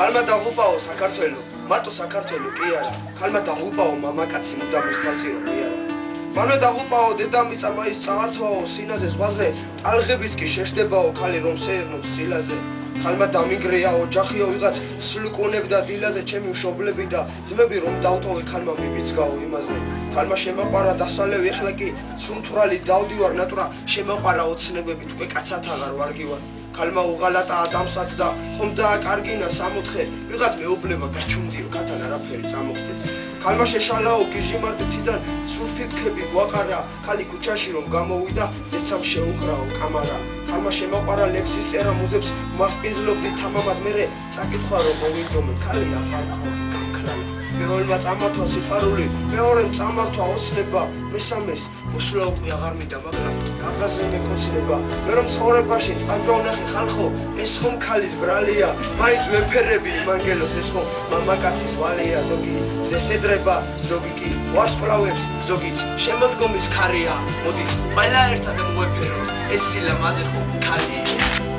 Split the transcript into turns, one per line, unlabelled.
ქალმა დაღუპაო საქართველო, მარტო საქართველო კი არა. ქალმა დაღუპაო მამაკაცი მუდამ მოსთვალწიო კი არა. მანვე დაღუპაო დედამიწა მაის წაართვაო სინაზე ზღვაზე, ტალღებიც კი შეშდებაო ქალი რომ შეერნოთ სილაზე. ქალმა დამიგრეა ოჯახიო ვიღაც სლუკუნებდა დილაზე ჩემი მშობლები და ძმები რომ დავტოვე ქალმა მიბიძგაო იმაზე. ქალმა შემაყარა დასალევი ეხლა კი სუნთვრალი დავდივარ ნატურა შემაყარა ოცნებებით უკვე კაცად აღარ ვარგივარ. ქალმა უღალატა ადამიანსაც და ხომდა კარგინა 64 ვიღაც მეუბნება გაჩუნდიო კათან არაფერი წამოხდეს. ქალმა შეშალაო გიჟიმარტიციდან სულფიფქები გვაყარა ქალი ქუჩაში რომ გამოვიდა ზეცამ შეუკრაო კამარა. ქალმა შემაყარა ლექსის წერა მუზებს მასპინძლობდი თამამად მერე წაკითხვა რომ მოვიდომე ქალი აღარ გამქრალა. პირველმა წამართვა სიყვარული, მეორემ წამართვა ოცნება, მესამეს უსვლა უკვე აღარ მინდა მაგრამ რაღაცზე მეკოცნება. მე რომ ცხოვრებაში ტანჯვა ვნახე ხალხო, ეს ხომ ქალის ბრალია, მაინც ვეფერები იმანგელოს ეს ხომ მამაკაცის ვალია. ზოგი მზეს ედრება, ზოგი კი ვარსკვლავებს, ზოგიც შემოდგომის ქარია. მოდი ყველა ერთად მოვეფეროთ, ეს სილამაზე ხომ ქალია.